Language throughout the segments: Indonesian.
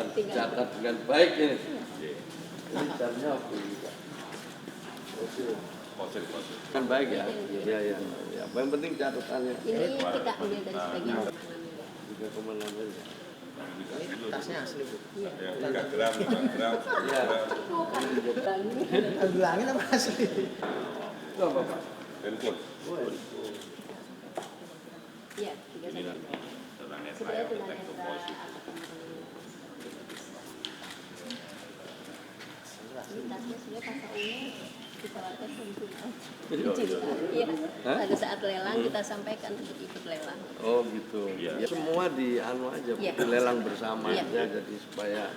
catat dengan baik ini. Ini jamnya apa ini, Pak? Fosil. Kan baik ya. Ya. Yang penting catatannya. Ini kita ambil dari sebagian. 3,6 ya. Ini tasnya asli, Bu. Iya. 3 gram, 4 gram. Iya. Bilangin apa asli? Itu apa, Pak? Handphone. Iya, 3 sebenarnya tunanetra ini tasnya sebenarnya pasarnya ditawarkan Iya. Pada saat lelang kita sampaikan untuk ikut lelang. Oh gitu. Ya, semua di anu aja, dilelang bersama aja, jadi supaya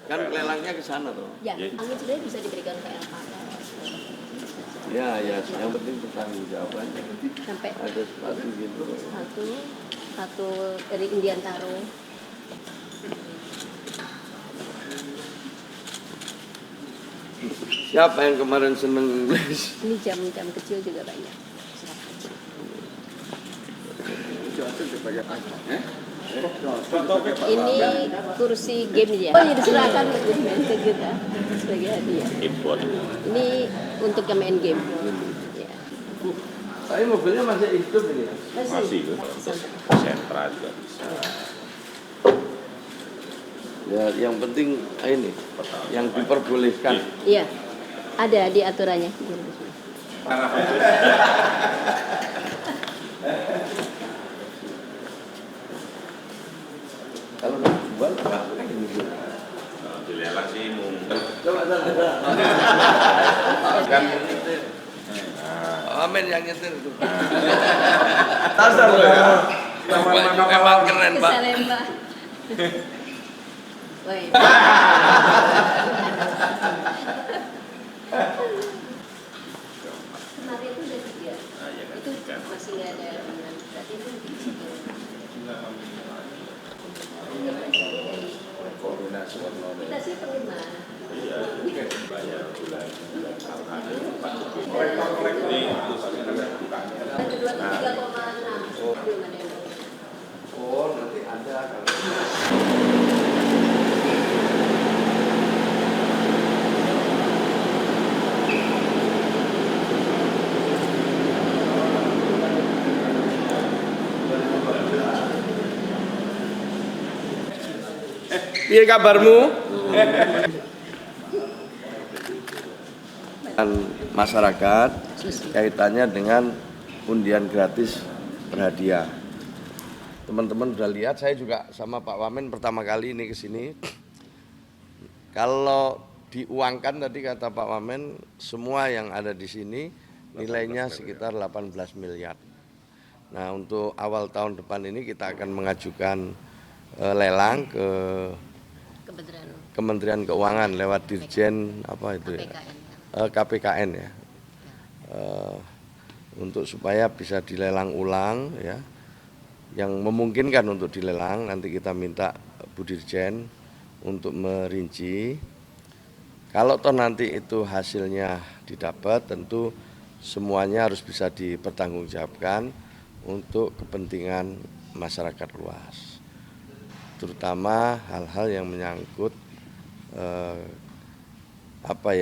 kan lelangnya ke sana tuh. Ya, angin sebenarnya bisa diberikan ke LPK. Ya, yang penting bertanggung jawabannya. Sampai Ada sepatu gitu. satu dari Indian Taro. Siapa yang kemarin seneng English? Ini jam-jam kecil juga banyak. Ini kursi game ya. Oh, diserahkan untuk main ke kita sebagai hadiah. Import. Ini untuk yang main game. Ya. Saya mobilnya masih hidup ini. Masih itu untuk sentra juga bisa. Ya, yang penting ini yang diperbolehkan. Iya. Ada di aturannya. Kalau nggak jual, nggak ini. Dilelang sih mungkin. Coba Kan Amin yang nyetir itu. tasar loh ya. Memang keren, Pak. Salemba. Woi. Kemarin itu udah 3. Itu masih nggak ada rekaman. Berarti itu di situ. Koordinasi Kita sih kelima. Iya, banyak bulan ini itu sebenarnya bukannya. Dan kedua itu 3,6. Belum ada yang Oh, nanti ada kalau. Piye kabarmu? Masyarakat kaitannya dengan undian gratis berhadiah. Teman-teman sudah lihat, saya juga sama Pak Wamen pertama kali ini ke sini. Kalau diuangkan tadi kata Pak Wamen, semua yang ada di sini nilainya sekitar 18 miliar. Nah, untuk awal tahun depan ini kita akan mengajukan lelang ke Kementerian Keuangan lewat Dirjen apa itu ya? KPKN ya. Untuk supaya bisa dilelang ulang ya. Yang memungkinkan untuk dilelang nanti kita minta Bu Dirjen untuk merinci. Kalau toh nanti itu hasilnya didapat, tentu semuanya harus bisa dipertanggungjawabkan untuk kepentingan masyarakat luas. Terutama hal-hal yang menyangkut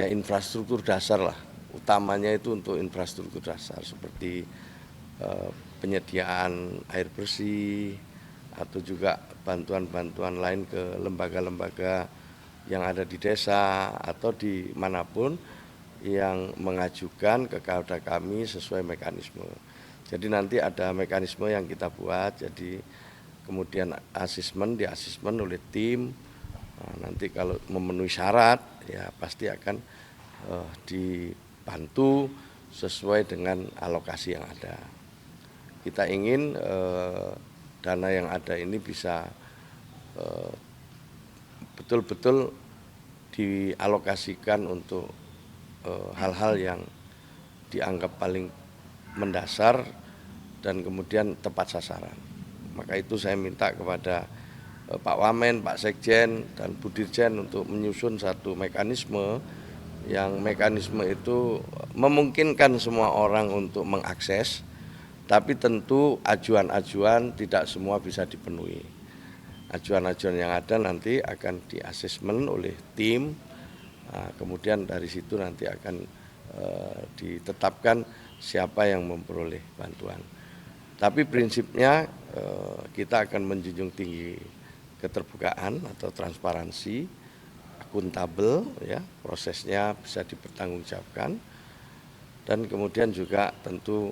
infrastruktur dasar lah. Utamanya itu untuk infrastruktur dasar seperti penyediaan air bersih atau juga bantuan-bantuan lain ke lembaga-lembaga yang ada di desa atau di manapun yang mengajukan kepada kami sesuai mekanisme. Jadi nanti ada mekanisme yang kita buat, jadi kemudian di asesmen oleh tim. Nah, nanti kalau memenuhi syarat ya pasti akan dibantu sesuai dengan alokasi yang ada. Kita ingin dana yang ada ini bisa betul-betul dialokasikan untuk hal-hal yang dianggap paling mendasar dan kemudian tepat sasaran. Maka itu saya minta kepada Pak Wamen, Pak Sekjen, dan Bu Dirjen untuk menyusun satu mekanisme yang mekanisme itu memungkinkan semua orang untuk mengakses, tapi tentu ajuan-ajuan tidak semua bisa dipenuhi. ajuan-ajuan yang ada nanti akan diasesmen oleh tim. Nah, kemudian dari situ nanti akan ditetapkan siapa yang memperoleh bantuan. Tapi prinsipnya kita akan menjunjung tinggi keterbukaan atau transparansi, akuntabel, ya, prosesnya bisa dipertanggungjawabkan, dan kemudian juga tentu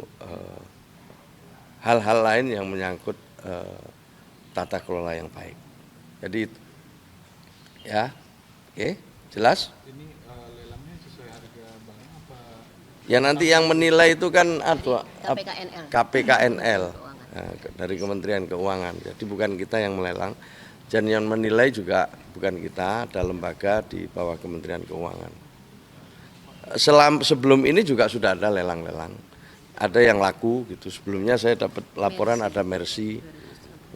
hal-hal lain yang menyangkut tata kelola yang baik. Jadi ya, oke, jelas? Ini lelangnya sesuai harga barang apa? Ya nanti yang menilai itu kan KPKNL. KPKNL dari Kementerian Keuangan. Jadi bukan kita yang melelang. Dan yang menilai juga bukan kita, ada lembaga di bawah Kementerian Keuangan. Sebelum ini juga sudah ada lelang-lelang. Ada yang laku gitu. Sebelumnya saya dapat laporan ada Mercy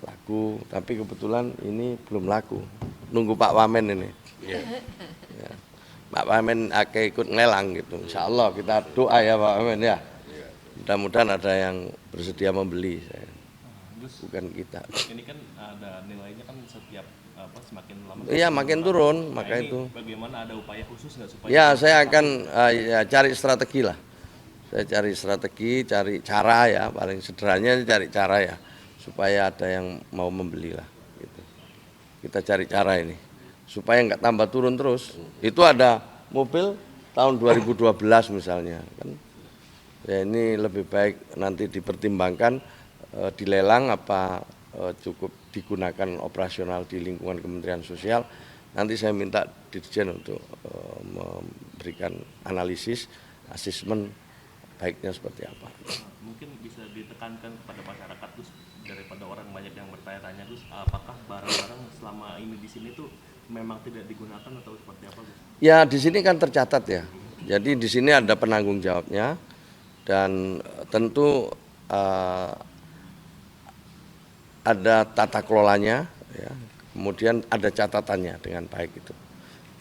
laku, tapi kebetulan ini belum laku. Nunggu Pak Wamen ini. Ya. Pak Wamen akan ikut ngelang gitu. Insya Allah kita doa ya Pak Wamen ya. Mudah-mudahan ada yang bersedia membeli. Bukan kita. Ini kan ada nilainya kan setiap semakin lama. Iya makin turun, Nah, maka ini itu. Bagaimana, ada upaya khusus nggak supaya? Ya saya akan cari strategi lah. Saya cari strategi, cari cara ya, paling sederhananya cari cara ya, supaya ada yang mau membeli lah. Gitu. Kita cari cara ini, supaya nggak tambah turun terus. Itu ada mobil tahun 2012 misalnya, kan. Ya ini lebih baik nanti dipertimbangkan dilelang apa cukup digunakan operasional di lingkungan Kementerian Sosial. Nanti saya minta Dirjen untuk memberikan analisis, asesmen baiknya seperti apa. Mungkin bisa ditekankan kepada masyarakat Gus, daripada orang banyak yang bertanya-tanya Gus, apakah barang-barang selama ini di sini tuh memang tidak digunakan atau seperti apa Gus? Ya di sini kan tercatat ya. Jadi di sini ada penanggung jawabnya dan tentu ada tata kelolanya, ya. Kemudian ada catatannya dengan baik itu.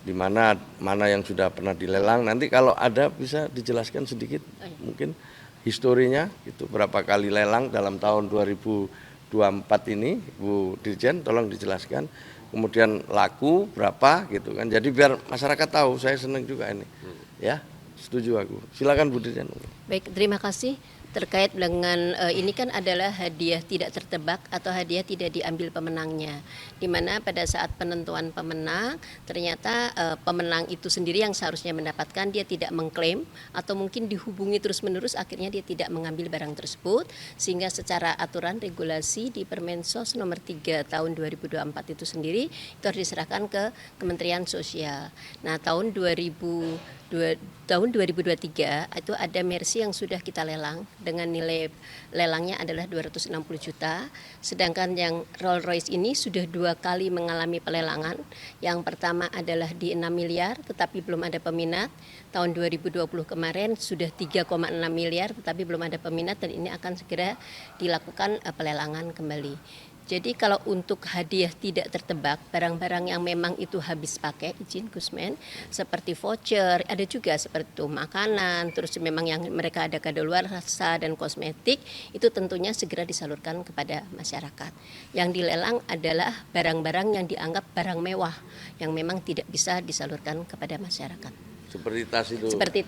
Di mana yang sudah pernah dilelang, nanti kalau ada bisa dijelaskan sedikit, mungkin historinya, itu berapa kali lelang dalam tahun 2024 ini, Bu Dirjen, tolong dijelaskan. Kemudian laku berapa, gitu kan? Jadi biar masyarakat tahu, saya senang juga ini, ya. Setuju aku. Silakan Bu Dirjen. Baik, terima kasih. Terkait dengan ini kan adalah hadiah tidak tertebak atau hadiah tidak diambil pemenangnya, di mana pada saat penentuan pemenang ternyata pemenang itu sendiri yang seharusnya mendapatkan dia tidak mengklaim atau mungkin dihubungi terus-menerus, akhirnya dia tidak mengambil barang tersebut, sehingga secara aturan regulasi di Permensos nomor 3 tahun 2024 itu sendiri itu harus diserahkan ke Kementerian Sosial. Nah tahun 2023 itu ada Mercy yang sudah kita lelang dengan nilai lelangnya adalah 260 juta. Sedangkan yang Rolls Royce ini sudah 2 kali mengalami pelelangan. Yang pertama adalah di 6 miliar tetapi belum ada peminat. Tahun 2020 kemarin sudah 3,6 miliar tetapi belum ada peminat, dan ini akan segera dilakukan pelelangan kembali. Jadi kalau untuk hadiah tidak tertebak, barang-barang yang memang itu habis pakai, izin Gusmen, seperti voucher, ada juga seperti itu makanan, terus memang yang mereka ada kadaluarsa dan kosmetik, itu tentunya segera disalurkan kepada masyarakat. Yang dilelang adalah barang-barang yang dianggap barang mewah, yang memang tidak bisa disalurkan kepada masyarakat. Seperti tas itu. Seperti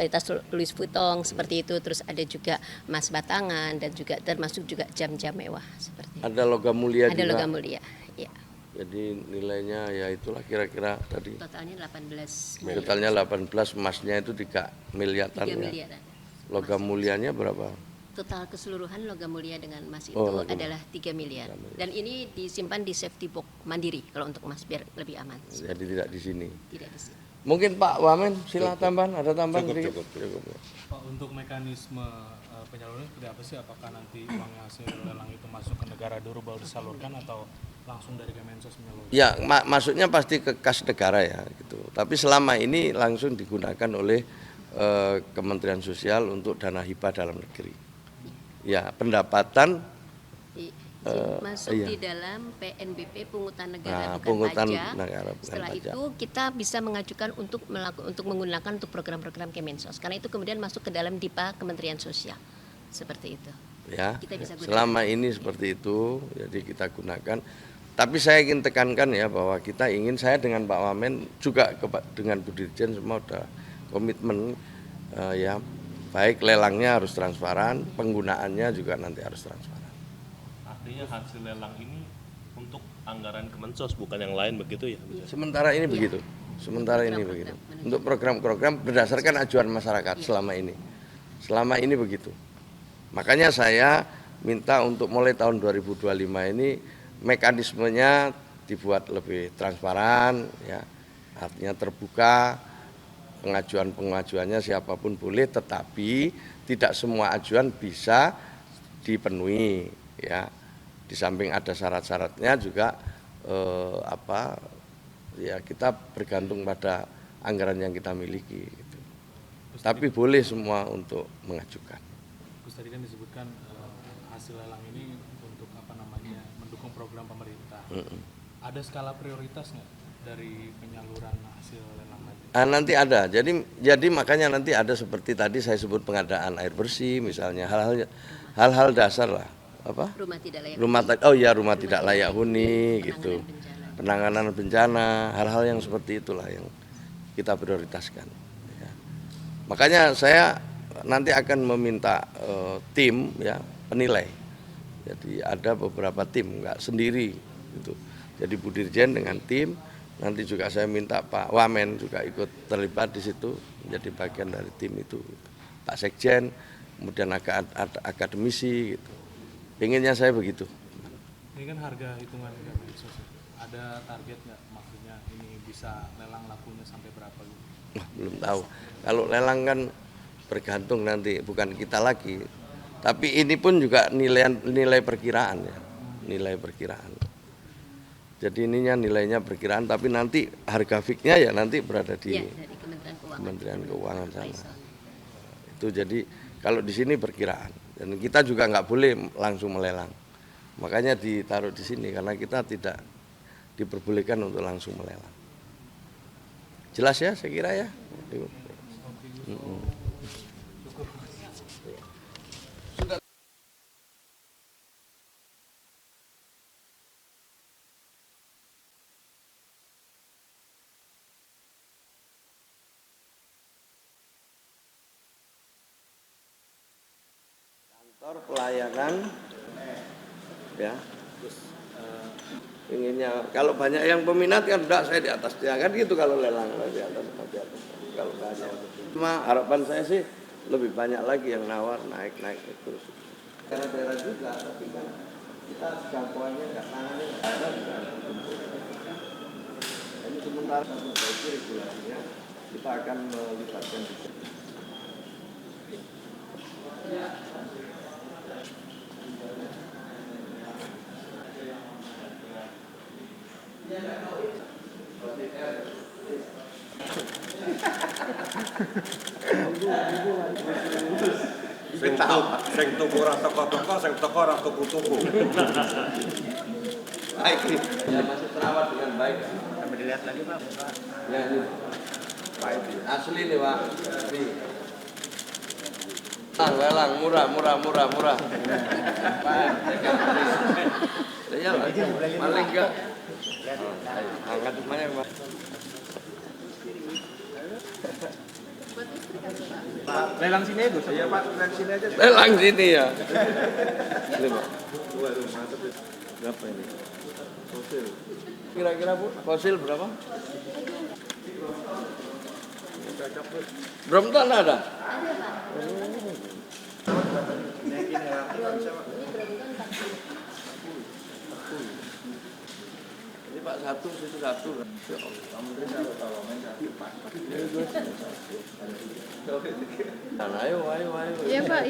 tas Louis Vuitton seperti itu, terus ada juga emas batangan dan juga termasuk juga jam-jam mewah seperti itu. Ada logam mulia Ada juga. logam mulia, ya. Jadi nilainya ya itulah kira-kira tadi. Totalnya 18 miliar. Totalnya 18, emasnya itu 3 miliaran 3 ya. miliaran. Logam mulianya berapa? Total keseluruhan logam mulia dengan emas itu Oh, logam. adalah 3 miliar. Dan ini disimpan di safety box mandiri kalau untuk emas biar lebih aman. Jadi tidak di sini. Tidak di sini. Mungkin Pak Wamen, silah tambahan, ada tambahan sedikit? Cukup. Pak, untuk mekanisme penyaluran seperti apa sih? Apakah nanti uang hasil lelang itu masuk ke negara dulu baru disalurkan atau langsung dari Kemensos menyalurkan? Ya, maksudnya pasti ke kas negara ya gitu. Tapi selama ini langsung digunakan oleh Kementerian Sosial untuk dana hibah dalam negeri. Ya, pendapatan masuk iya. di dalam PNBP, pungutan negara, bukan pungutan pajak. negara, bukan Setelah pajak. itu kita bisa mengajukan untuk menggunakan untuk program-program Kemensos, karena itu kemudian masuk ke dalam DIPA Kementerian Sosial seperti itu. Ya, Kita bisa gunakan. selama ini seperti itu, jadi kita gunakan. Tapi saya ingin tekankan ya bahwa saya dengan Pak Wamen juga dengan Bu Dirjen semua sudah komitmen ya, baik lelangnya harus transparan, penggunaannya juga nanti harus transparan. Artinya hasil lelang ini untuk anggaran Kemensos bukan yang lain begitu ya? Sementara ini begitu. Sementara ini begitu. Untuk program-program berdasarkan ajuan masyarakat selama ini. Selama ini begitu. Makanya saya minta untuk mulai tahun 2025 ini mekanismenya dibuat lebih transparan, ya, artinya terbuka, pengajuannya siapapun boleh, tetapi tidak semua ajuan bisa dipenuhi, ya. Di samping ada syarat-syaratnya juga ya kita bergantung pada anggaran yang kita miliki. Gitu. Tapi boleh semua untuk mengajukan. Terus tadi kan disebutkan hasil lelang ini untuk mendukung program pemerintah. Ada skala prioritas nggak dari penyaluran hasil lelang tadi? Nanti ada. Jadi makanya nanti ada seperti tadi saya sebut pengadaan air bersih, misalnya hal-hal dasar lah. Apa? Rumah tidak layak huni gitu. Penanganan bencana, hal-hal yang seperti itulah yang kita prioritaskan. Ya. Makanya saya nanti akan meminta tim ya penilai. Jadi ada beberapa tim, nggak sendiri gitu. Jadi Bu Dirjen dengan tim, nanti juga saya minta Pak Wamen juga ikut terlibat di situ, menjadi bagian dari tim itu. Pak Sekjen, kemudian akademisi gitu. Pengennya saya begitu. Ini kan harga hitungan Kemensos. Ada target nggak, maksudnya ini bisa lelang lakunya sampai berapa gitu? Belum tahu. Kalau lelang kan bergantung nanti, bukan kita lagi. Tapi ini pun juga nilai perkiraan ya, nilai perkiraan. Jadi ininya nilainya perkiraan, tapi nanti harga fixnya ya nanti berada di Kementerian Keuangan sana. Itu jadi kalau di sini perkiraan. Dan kita juga nggak boleh langsung melelang. Makanya ditaruh di sini karena kita tidak diperbolehkan untuk langsung melelang. Jelas ya saya kira ya. Kantor pelayanan ya. Inginnya kalau banyak yang peminat kan enggak, saya di atas dia kan gitu kalau lelang di atas kalau banyak. Cuma harapan saya sih lebih banyak lagi yang nawar naik terus. Karena daerah juga tapi kan kita jangkauannya enggak tangannya ada juga. Ini sementara memperbaiki regulasinya kita akan melibatkan juga. Sing tuku ora teko-teko, sing teko ora tuku-tuku. Baik, ya masih terawat dengan baik. Sampai dilihat lagi Pak. Ya ini. Baik. Asli nih Pak. Ini. Lelang murah. Ya, paling enggak. Angkat mana Pak? Lelang sini itu. Iya Pak, lelang sini aja. Lelang sini ya. Ini Pak. Berapa ini? Fosil. Kira-kira Bu, fosil berapa? Belum tanah ada? Ini Pak satu, situ satu. Ayo. Iya Pak.